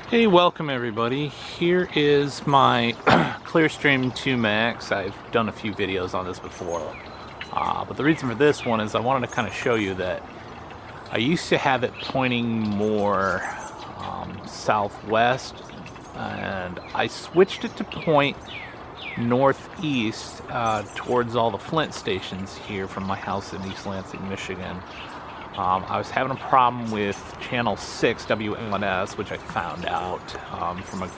Hey, welcome everybody. Here is my Clearstream 2 Max. I've done a few videos on this before, but the reason for this one is I wanted to kind of show you that I used to have it pointing more southwest, and I switched it to point northeast towards all the Flint stations here from my house in East Lansing, Michigan. I was having a problem with channel 6 WLNS, which I found out from a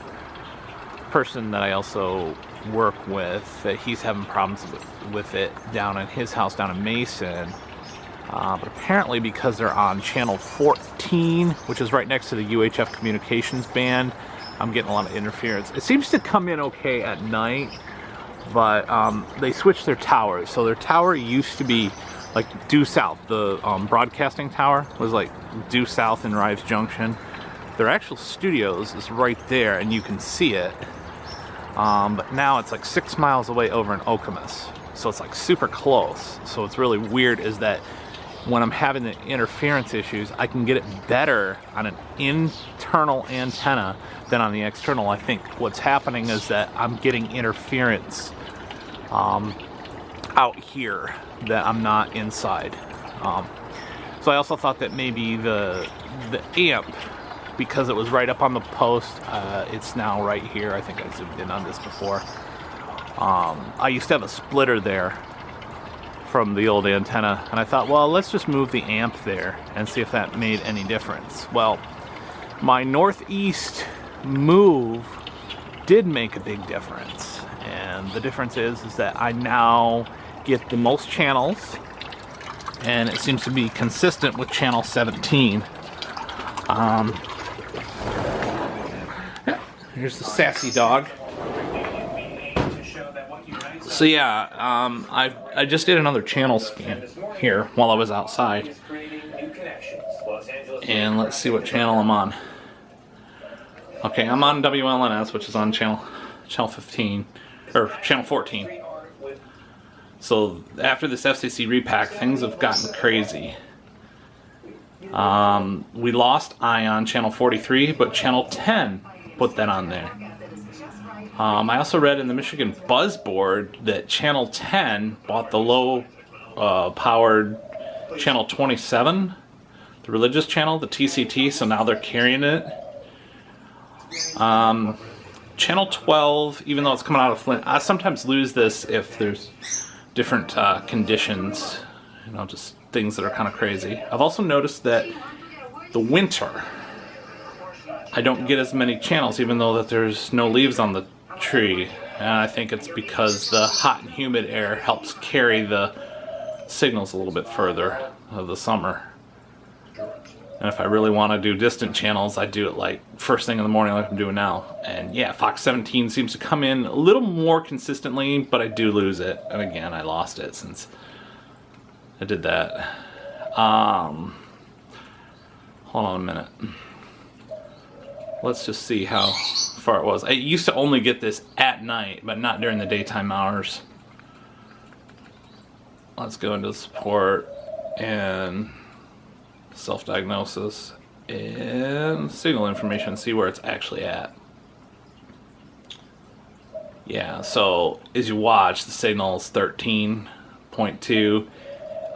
person that I also work with, that he's having problems with it down in his house down in Mason. But apparently because they're on channel 14, which is right next to the UHF communications band, I'm getting a lot of interference. It seems to come in okay at night, but they switched their towers. So their tower used to be like due south. The broadcasting tower was like due south in Rives Junction. Their actual studios is right there and you can see it, but now it's like 6 miles away over in Okemos, so it's like super close. So it's really weird is that when I'm having the interference issues, I can get it better on an internal antenna than on the external. I think what's happening is that I'm getting interference out here that I'm not inside. So I also thought that maybe the amp, because it was right up on the post, it's now right here. I think I zoomed in on this before. I used to have a splitter there from the old antenna, and I thought, well, let's just move the amp there and see if that made any difference. Well, my northeast move did make a big difference, and the difference is that I now get the most channels, and it seems to be consistent with channel 17. Here's the sassy dog. So yeah, I just did another channel scan here while I was outside, and let's see what channel I'm on. Okay, I'm on WLNS, which is on channel 15 or channel 14. So after this FCC Repack, things have gotten crazy. We lost Ion channel 43, but channel 10 put that on there. I also read in the Michigan Buzz Board that channel 10 bought the low powered channel 27, the religious channel, the TCT, so now they're carrying it. Channel 12, even though it's coming out of Flint, I sometimes lose this if there's different conditions, you know, just things that are kind of crazy. I've also noticed that the winter, I don't get as many channels, even though that there's no leaves on the tree, and I think it's because the hot and humid air helps carry the signals a little bit further of the summer. And if I really want to do distant channels, I do it like first thing in the morning like I'm doing now. And yeah, Fox 17 seems to come in a little more consistently, but I do lose it. And again, I lost it since I did that. Hold on a minute. Let's just see how far it was. I used to only get this at night, but not during the daytime hours. Let's go into support and self-diagnosis and signal information, see where it's actually at. Yeah, so as you watch, the signal is 13.2.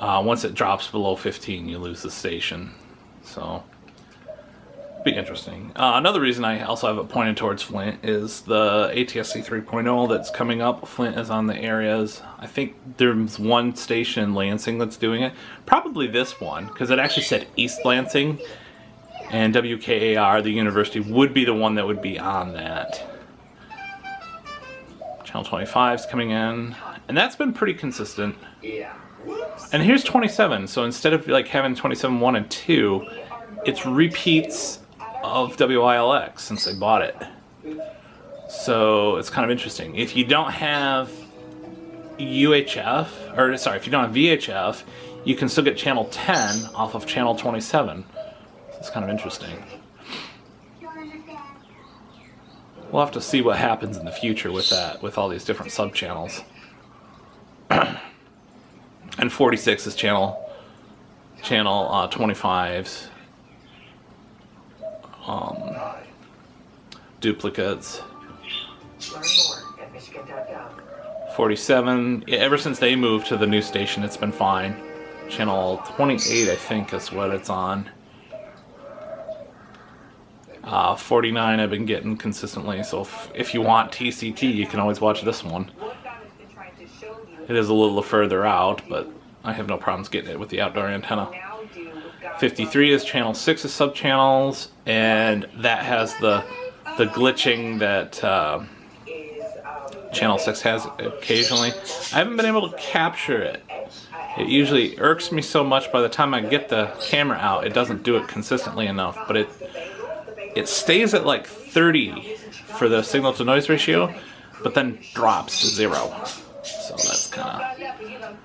Once it drops below 15, you lose the station. So be interesting. Another reason I also have it pointed towards Flint is the ATSC 3.0 that's coming up. Flint is on the areas. I think there's one station in Lansing that's doing it. Probably this one, because it actually said East Lansing, and WKAR, the university, would be the one that would be on that. Channel 25 is coming in, and that's been pretty consistent. And here's 27, so instead of like having 27, 1 and 2, it's repeats of WILX since they bought it. So it's kind of interesting. If you don't have UHF, or sorry, if you don't have VHF, you can still get channel 10 off of channel 27. So it's kind of interesting. We'll have to see what happens in the future with that, with all these different sub-channels. And 46 is channel 25's duplicates. 47, yeah, ever since they moved to the new station, it's been fine. Channel 28, I think, is what it's on. 49 I've been getting consistently, so if you want TCT, you can always watch this one. It is a little further out, but I have no problems getting it with the outdoor antenna. 53 is channel 6's subchannels, and that has the glitching that channel 6 has occasionally. I haven't been able to capture it. It usually irks me so much by the time I get the camera out, it doesn't do it consistently enough, but it stays at like 30 for the signal to noise ratio, but then drops to 0. So that's kind of...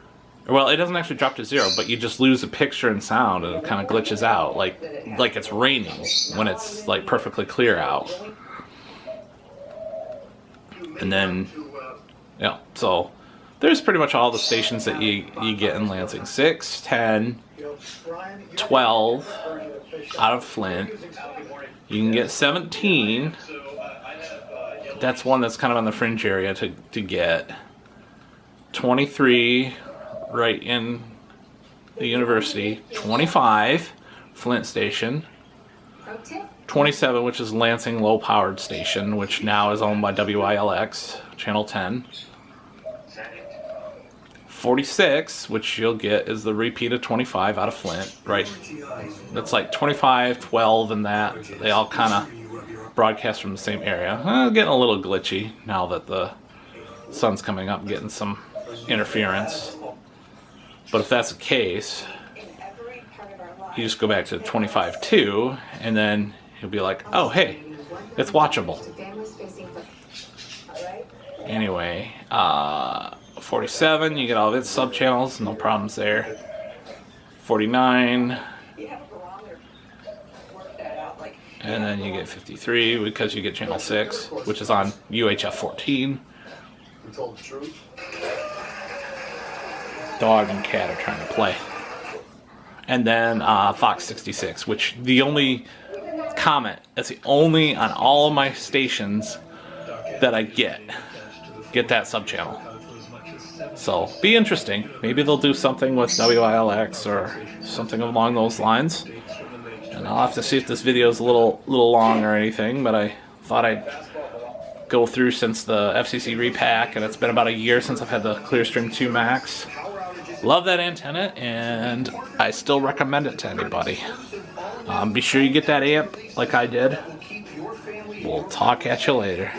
Well, it doesn't actually drop to 0, but you just lose a picture and sound, and it kind of glitches out, like it's raining when it's like perfectly clear out. And then, yeah, so there's pretty much all the stations that you get in Lansing. 6, 10, 12 out of Flint. You can get 17. That's one that's kind of on the fringe area to get. 23 right in the university. 25 Flint station. 27, which is Lansing low powered station, which now is owned by WILX, channel 10. 46, which you'll get, is the repeat of 25 out of Flint, right? That's like 25, 12, and that. They all kind of broadcast from the same area. Getting a little glitchy now that the sun's coming up, getting some interference. But if that's the case, you just go back to 25.2, and then you'll be like, oh, hey, it's watchable. Anyway, 47, you get all of its subchannels, no problems there. 49, and then you get 53 because you get channel 6, which is on UHF 14. Dog and cat are trying to play. And then Fox 66, which the only comment, that's the only on all of my stations that I get that subchannel. So be interesting. Maybe they'll do something with WILX or something along those lines. And I'll have to see if this video is a little long or anything, but I thought I'd go through since the FCC Repack, and it's been about a year since I've had the Clearstream 2 Max. Love that antenna, and I still recommend it to anybody. Be sure you get that amp like I did. We'll talk at you later.